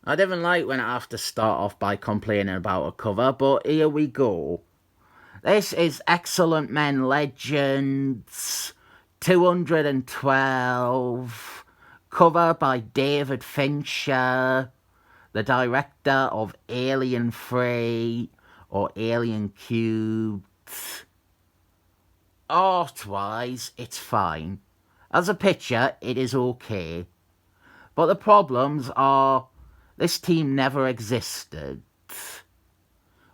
I didn't like when I have to start off by complaining about a cover, but here we go. This is Excellent Men Legends 212, cover by David Fincher, the director of Alien 3 or Alien Cubed. Art-wise, it's fine. As a picture, it is okay. But the problems are, this team never existed.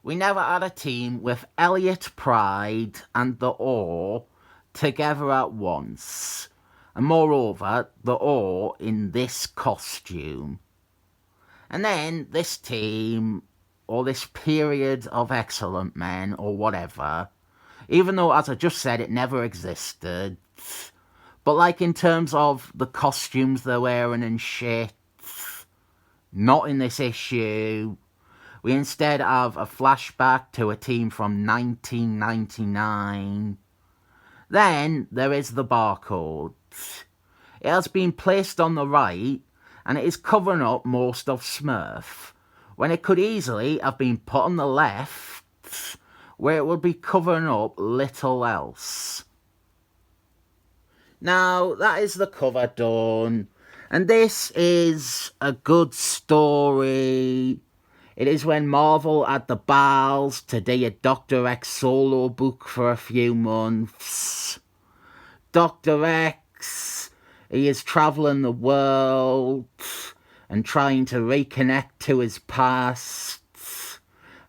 We never had a team with Elliot Pride and the Ore together at once. And moreover, the Ore in this costume. And then this team, or this period of Excellent Men, or whatever, even though, as I just said, it never existed, but like in terms of the costumes they're wearing and shit, not in this issue. We instead have a flashback to a team from 1999. Then there is the barcode. It has been placed on the right, and it is covering up most of Smurf, when it could easily have been put on the left, where it would be covering up little else. Now, that is the cover done, and this is a good story. It is when Marvel had the balls to do a Dr. X solo book for a few months. Dr. X, he is travelling the world and trying to reconnect to his past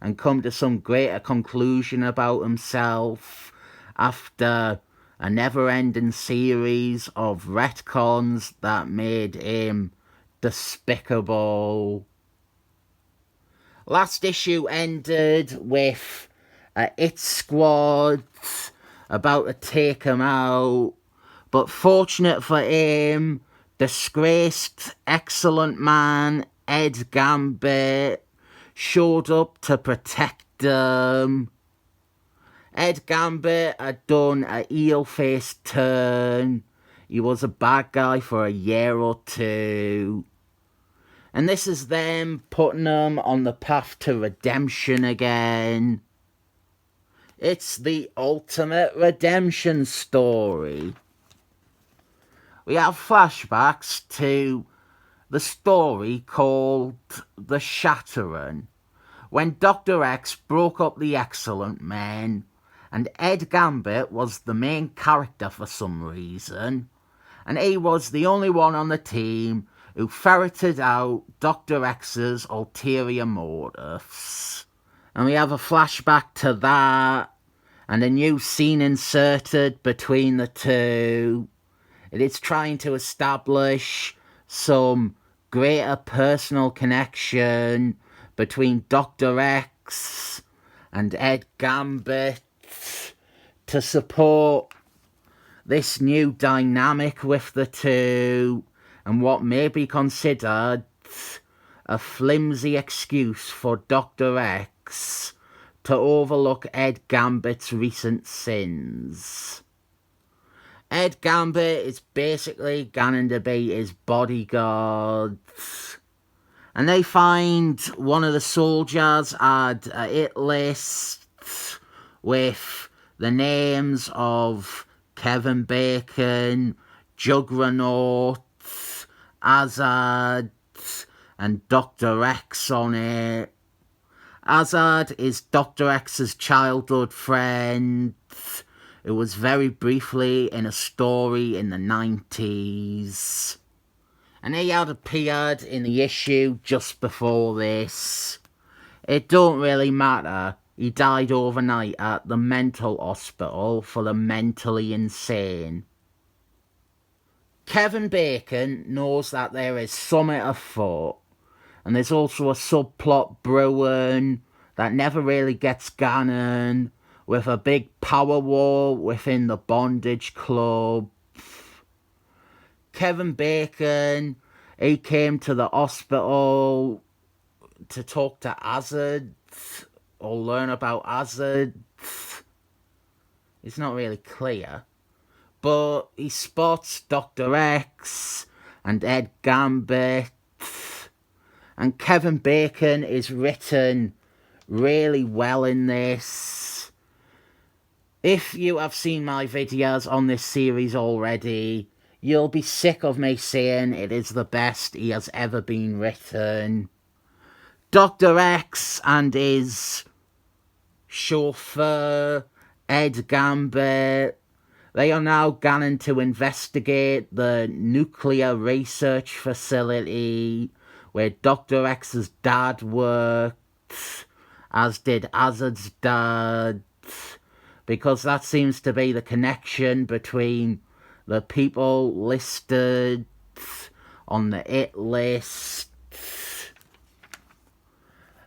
and come to some greater conclusion about himself after a never-ending series of retcons that made him despicable. Last issue ended with a hit squad about to take him out, but fortunate for him, disgraced Excellent Man Ed Gambit showed up to protect them. Ed Gambit had done a heel-face turn. He was a bad guy for a year or two. And this is them putting him on the path to redemption again. It's the ultimate redemption story. We have flashbacks to the story called The Shattering, when Dr. X broke up the Excellent Men, and Ed Gambit was the main character for some reason, and he was the only one on the team who ferreted out Dr. X's ulterior motives. And we have a flashback to that, and a new scene inserted between the two. It is trying to establish some greater personal connection between Dr. X and Ed Gambit to support this new dynamic with the two, and what may be considered a flimsy excuse for Dr. X to overlook Ed Gambit's recent sins. Ed Gambit is basically going to be his bodyguard, and they find one of the soldiers had a hit list with the names of Kevin Bacon, Juggernaut, Azad, and Dr. X on it. Azad is Dr. X's childhood friend, who was very briefly in a story in the 90s. And he had appeared in the issue just before this. It don't really matter. He died overnight at the mental hospital for the mentally insane. Kevin Bacon knows that there is something afoot, and there's also a subplot brewing that never really gets going, with a big power war within the bondage club. Kevin Bacon, he came to the hospital to talk to Azad, or learn about Azad. It's not really clear. But he spots Dr. X and Ed Gambit, And Kevin Bacon is written really well in this. If you have seen my videos on this series already, you'll be sick of me saying it is the best he has ever been written. Dr. X and his chauffeur, Ed Gambit, they are now going to investigate the nuclear research facility where Dr. X's dad worked, as did Azad's dad, because that seems to be the connection between the people listed on the hit list.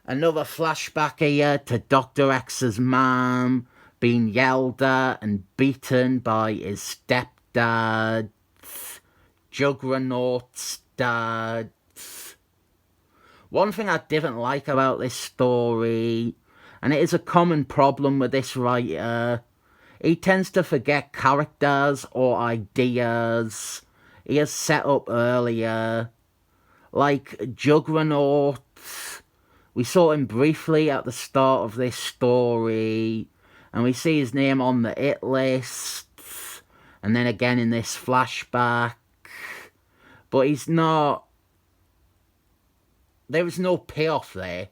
Another flashback here to Dr. X's mum being yelled at and beaten by his stepdad, Juggernaut's dad. One thing I didn't like about this story, and it is a common problem with this writer, he tends to forget characters or ideas he has set up earlier. Like Juggernaut, we saw him briefly at the start of this story, and we see his name on the hit list, and then again in this flashback. But he's not... There is no payoff there.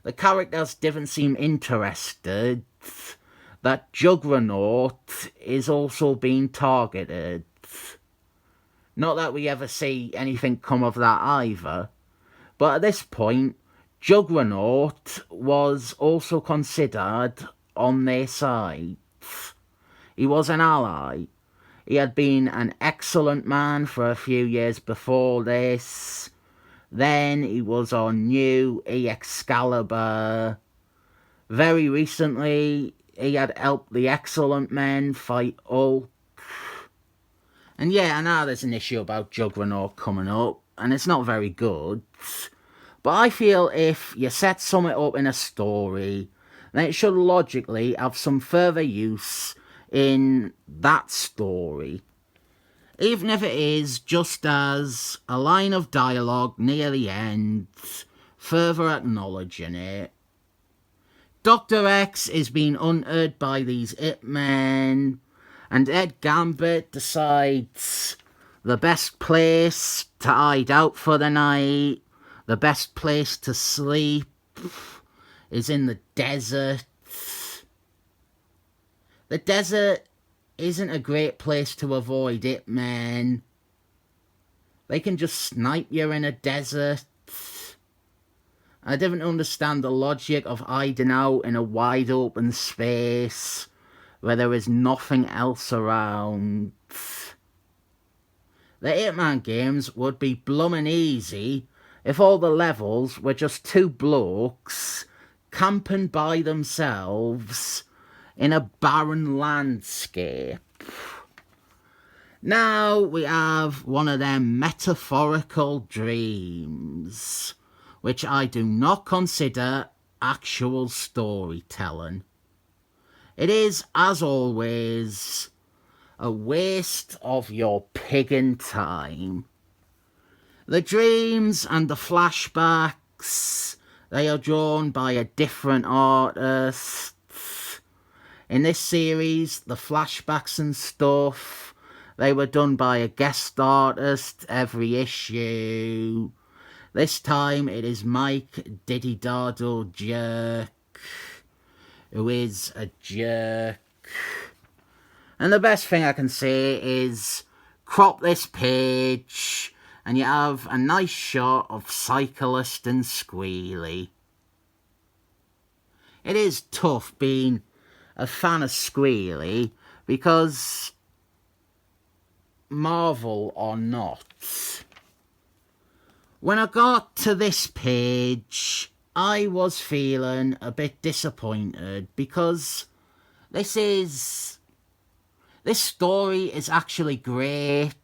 The characters didn't seem interested that Juggernaut is also being targeted. Not that we ever see anything come of that either. But at this point, Juggernaut was also considered on their side. He was an ally. He had been an excellent man for a few years before this. Then he was on new Excalibur. Very recently, he had helped the Excellent Men fight Hulk. And yeah, I know there's an issue about Juggernaut coming up, and it's not very good. But I feel if you set something up in a story, then it should logically have some further use in that story. Even if it is just as a line of dialogue near the end, further acknowledging it. Dr. X is being hunted by these hitmen, and Ed Gambit decides the best place to hide out for the night, the best place to sleep, is in the desert. The desert isn't a great place to avoid hitmen. They can just snipe you in a desert. I didn't understand the logic of hiding out in a wide open space where there is nothing else around. The Hitman games would be bloomin' easy if all the levels were just two blokes camping by themselves in a barren landscape. Now we have one of them metaphorical dreams, which I do not consider actual storytelling. It is, as always, a waste of your piggin' time. The dreams and the flashbacks, they are drawn by a different artist. In this series, the flashbacks and stuff, they were done by a guest artist every issue. This time it is Mike Deodato Jerk, who is a jerk. And the best thing I can say is crop this page and you have a nice shot of Cyclist and Squealy. It is tough being a fan of Squealy because, Marvel or not, when I got to this page, I was feeling a bit disappointed because this story is actually great,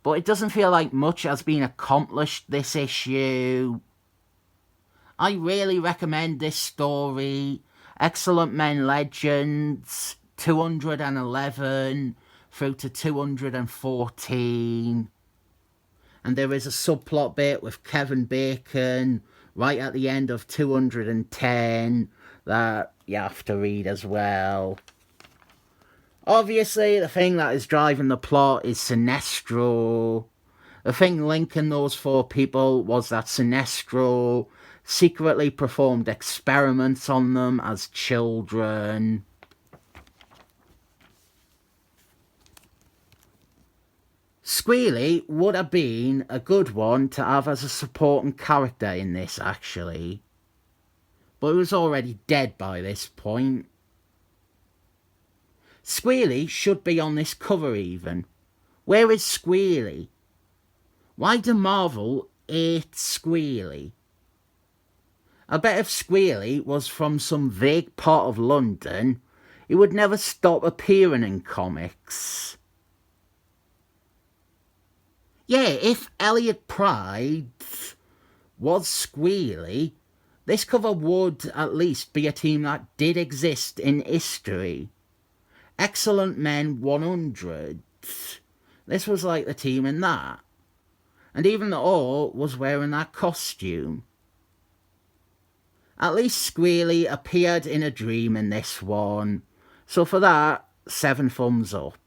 but it doesn't feel like much has been accomplished this issue. I really recommend this story, Excellent Men Legends 211 through to 214. And there is a subplot bit with Kevin Bacon right at the end of 210 that you have to read as well. Obviously, the thing that is driving the plot is Sinestro. The thing linking those four people was that Sinestro secretly performed experiments on them as children. Squealy would have been a good one to have as a supporting character in this, actually. But he was already dead by this point. Squealy should be on this cover even. Where is Squealy? Why do Marvel hate Squealy? I bet if Squealy was from some vague part of London, he would never stop appearing in comics. Yeah, if Elliot Pride was Squealy, this cover would at least be a team that did exist in history. Excellent Men 100. This was like the team in that. And even the Orc was wearing that costume. At least Squealy appeared in a dream in this one. So for that, 7 thumbs up.